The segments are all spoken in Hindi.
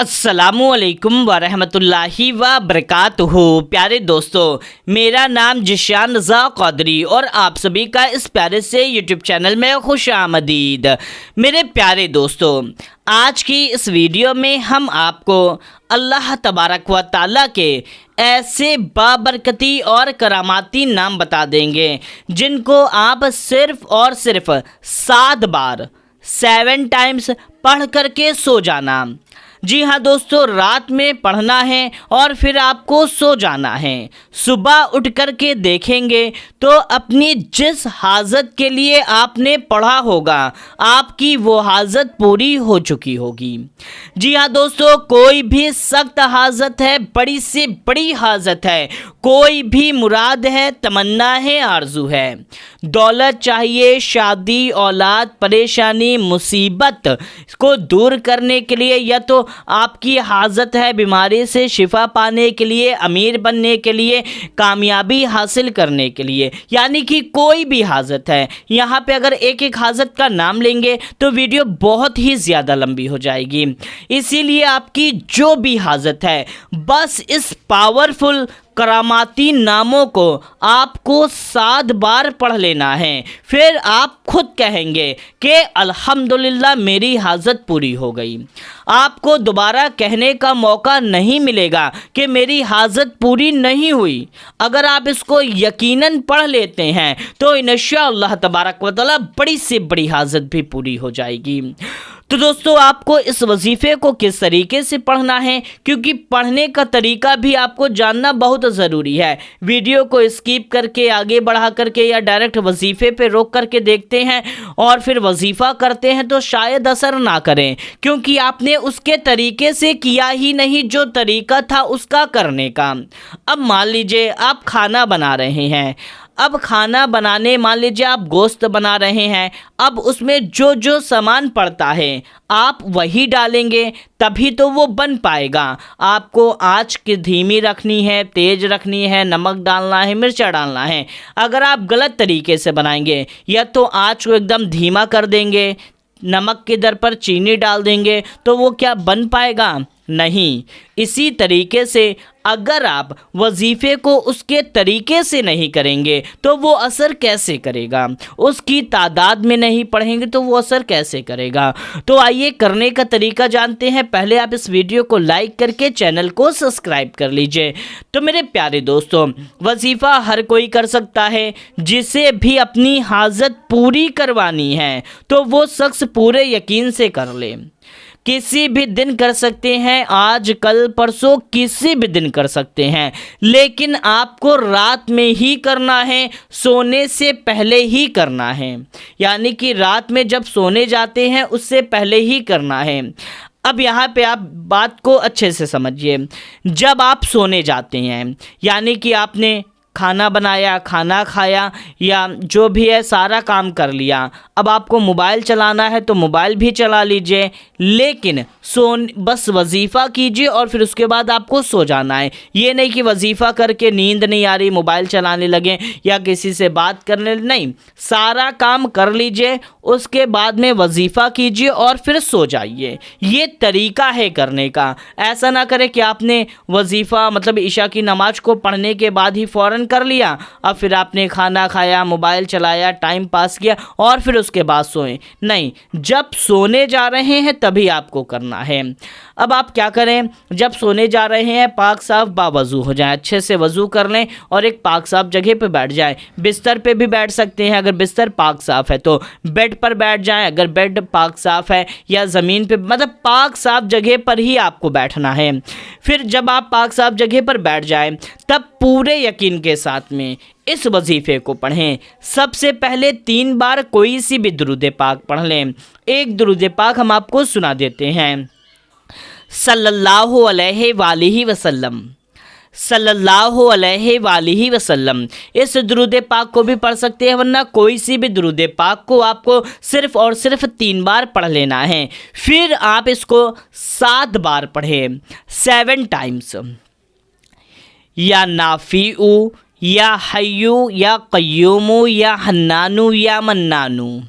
अस्सलामुअलैकुम वरहमतुल्लाहि वबरकातुहू। प्यारे दोस्तों, मेरा नाम जिशान रज़ा क़ादरी और आप सभी का इस प्यारे से यूट्यूब चैनल में खुश आमदीद। मेरे प्यारे दोस्तों, आज की इस वीडियो में हम आपको अल्लाह तबारक व ताला के ऐसे बाबरकती और करामाती नाम बता देंगे जिनको आप सिर्फ़ और सिर्फ 7 बार 7 टाइम्स पढ़ करके सो जाना। जी हाँ दोस्तों, रात में पढ़ना है और फिर आपको सो जाना है। सुबह उठ कर के देखेंगे तो अपनी जिस हाजत के लिए आपने पढ़ा होगा आपकी वो हाजत पूरी हो चुकी होगी। जी हाँ दोस्तों, कोई भी सख्त हाजत है, बड़ी से बड़ी हाजत है, कोई भी मुराद है, तमन्ना है, आरजू है, दौलत चाहिए, शादी, औलाद, परेशानी, मुसीबत को दूर करने के लिए, या तो आपकी हाजत है बीमारी से शिफा पाने के लिए, अमीर बनने के लिए, कामयाबी हासिल करने के लिए, यानी कि कोई भी हाजत है। यहाँ पे अगर एक एक हाजत का नाम लेंगे तो वीडियो बहुत ही ज़्यादा लंबी हो जाएगी। इसीलिए आपकी जो भी हाजत है, बस इस पावरफुल करामाती नामों को आपको 7 बार पढ़ लेना है। फिर आप खुद कहेंगे कि अल्हम्दुलिल्लाह मेरी हाजत पूरी हो गई। आपको दोबारा कहने का मौका नहीं मिलेगा कि मेरी हाजत पूरी नहीं हुई। अगर आप इसको यकीनन पढ़ लेते हैं तो इंशाअल्लाह तबारक व तआला बड़ी से बड़ी हाजत भी पूरी हो जाएगी। तो दोस्तों, आपको इस वजीफ़े को किस तरीके से पढ़ना है, क्योंकि पढ़ने का तरीका भी आपको जानना बहुत ज़रूरी है। वीडियो को स्किप करके आगे बढ़ा करके या डायरेक्ट वजीफ़े पे रोक करके देखते हैं और फिर वजीफ़ा करते हैं तो शायद असर ना करें, क्योंकि आपने उसके तरीके से किया ही नहीं जो तरीका था उसका करने का। अब मान लीजिए आप खाना बना रहे हैं, अब खाना बनाने मान लीजिए आप गोश्त बना रहे हैं, अब उसमें जो जो सामान पड़ता है आप वही डालेंगे तभी तो वो बन पाएगा। आपको आंच की धीमी रखनी है, तेज़ रखनी है, नमक डालना है, मिर्चा डालना है। अगर आप गलत तरीके से बनाएंगे, या तो आंच को एकदम धीमा कर देंगे, नमक के दर पर चीनी डाल देंगे, तो वो क्या बन पाएगा? नहीं। इसी तरीके से अगर आप वजीफ़े को उसके तरीके से नहीं करेंगे तो वो असर कैसे करेगा? उसकी तादाद में नहीं पढ़ेंगे तो वो असर कैसे करेगा? तो आइए करने का तरीका जानते हैं। पहले आप इस वीडियो को लाइक करके चैनल को सब्सक्राइब कर लीजिए। तो मेरे प्यारे दोस्तों, वजीफ़ा हर कोई कर सकता है। जिसे भी अपनी हाजत पूरी करवानी है तो वो शख्स पूरे यकीन से कर ले। किसी भी दिन कर सकते हैं, आज कल परसों किसी भी दिन कर सकते हैं, लेकिन आपको रात में ही करना है, सोने से पहले ही करना है। यानी कि रात में जब सोने जाते हैं उससे पहले ही करना है। अब यहाँ पे आप बात को अच्छे से समझिए। जब आप सोने जाते हैं, यानी कि आपने खाना बनाया, खाना खाया, या जो भी है सारा काम कर लिया, अब आपको मोबाइल चलाना है तो मोबाइल भी चला लीजिए, लेकिन बस वजीफ़ा कीजिए और फिर उसके बाद आपको सो जाना है। ये नहीं कि वजीफ़ा करके नींद नहीं आ रही मोबाइल चलाने लगे या किसी से बात करने, नहीं, सारा काम कर लीजिए, उसके बाद में वजीफ़ा कीजिए और फिर सो जाइए। ये तरीका है करने का। ऐसा ना करें कि आपने वजीफ़ा मतलब ईशा की नमाज को पढ़ने के बाद ही फ़ौरन कर लिया, अब फिर आपने खाना खाया, मोबाइल चलाया, टाइम पास किया और फिर उसके बाद सोएं। नहीं, जब सोने जा रहे हैं तभी आपको करना है। अब आप क्या करें, जब सोने जा रहे हैं पाक साफ बावज़ू हो जाएं, अच्छे से वज़ू कर लें और एक पाक साफ जगह पे बैठ जाएं। बिस्तर पे भी बैठ सकते हैं, अगर बिस्तर पाक साफ है तो बेड पर बैठ जाएं, अगर बेड पाक साफ है, या ज़मीन पे, मतलब पाक साफ जगह पर ही आपको बैठना है। फिर जब आप पाक साफ जगह पर बैठ जाएं तब पूरे यकीन के साथ में इस वजीफ़े को पढ़ें। सबसे पहले 3 बार कोई सी भी दुरूद पाक पढ़ लें। एक दुरूद पाक हम आपको सुना देते हैं। सल्लल्लाहु अलैहि वसल्लम, सल्लल्लाहु अलैहि वसल्लम। इस दुरूद पाक को भी पढ़ सकते हैं, वरना कोई सी भी दुरूद पाक को आपको सिर्फ़ और सिर्फ 3 बार पढ़ लेना है। फिर आप इसको 7 बार पढ़ें, 7 टाइम्स। या नाफ़िउ, या हय्यु, या क़य्यूमु, या हन्नानु, या मन्नानु।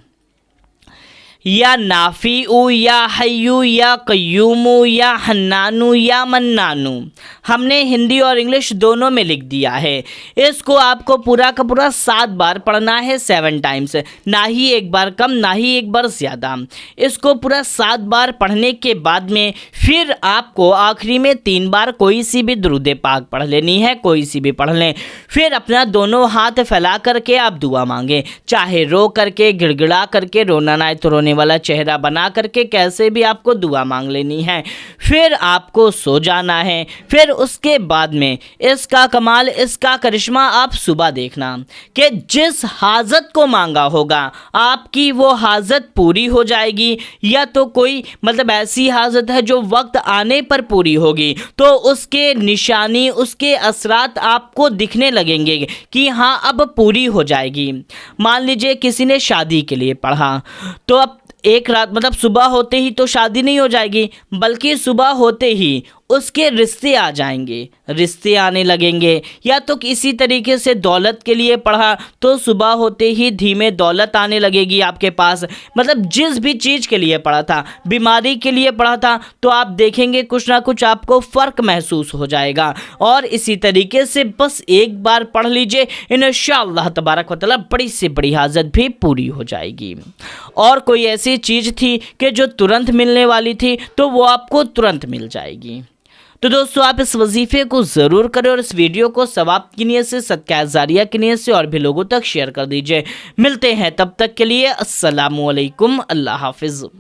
या नाफीऊ या हय्यू या कय्यूमू या हन्नानू या मन्नानू। हमने हिंदी और इंग्लिश दोनों में लिख दिया है। इसको आपको पूरा का पूरा 7 बार पढ़ना है, 7 टाइम्स, ना ही एक बार कम ना ही एक बार ज़्यादा। इसको पूरा 7 बार पढ़ने के बाद में फिर आपको आखिरी में 3 बार कोई सी भी दुरूद पाक पढ़ लेनी है, कोई सी भी पढ़ लें। फिर अपना दोनों हाथ फैला करके आप दुआ मांगें, चाहे रो करके, गिड़गिड़ा करके, रोना ना तो रोने वाला चेहरा बना करके, कैसे भी आपको दुआ मांग लेनी है। फिर आपको सो जाना है। फिर उसके बाद में इसका कमाल, इसका करिश्मा आप सुबह देखना कि जिस हाजत को मांगा होगा आपकी वो हाजत पूरी हो जाएगी, या तो कोई मतलब ऐसी हाजत है जो वक्त आने पर पूरी होगी, तो उसके निशानी, उसके असरात आपको दिखने लगेंगे कि हाँ अब पूरी हो जाएगी। मान लीजिए किसी ने शादी के लिए पढ़ा, तो अब एक रात मतलब सुबह होते ही तो शादी नहीं हो जाएगी, बल्कि सुबह होते ही उसके रिश्ते आ जाएंगे, रिश्ते आने लगेंगे। या तो किसी तरीके से दौलत के लिए पढ़ा तो सुबह होते ही धीमे दौलत आने लगेगी आपके पास। मतलब जिस भी चीज़ के लिए पढ़ा था, बीमारी के लिए पढ़ा था, तो आप देखेंगे कुछ ना कुछ आपको फ़र्क महसूस हो जाएगा। और इसी तरीके से बस एक बार पढ़ लीजिए, इंशाअल्लाह तबारक व तआला बड़ी से बड़ी हाजत भी पूरी हो जाएगी। और कोई ऐसी चीज़ थी कि जो तुरंत मिलने वाली थी, तो वो आपको तुरंत मिल जाएगी। तो दोस्तों आप इस वजीफ़े को ज़रूर करें और इस वीडियो को सवाब की नीयत से, सदका जारिया की नीयत से और भी लोगों तक शेयर कर दीजिए। मिलते हैं तब तक के लिए, अस्सलामु अलैकुम, अल्लाह हाफिज़।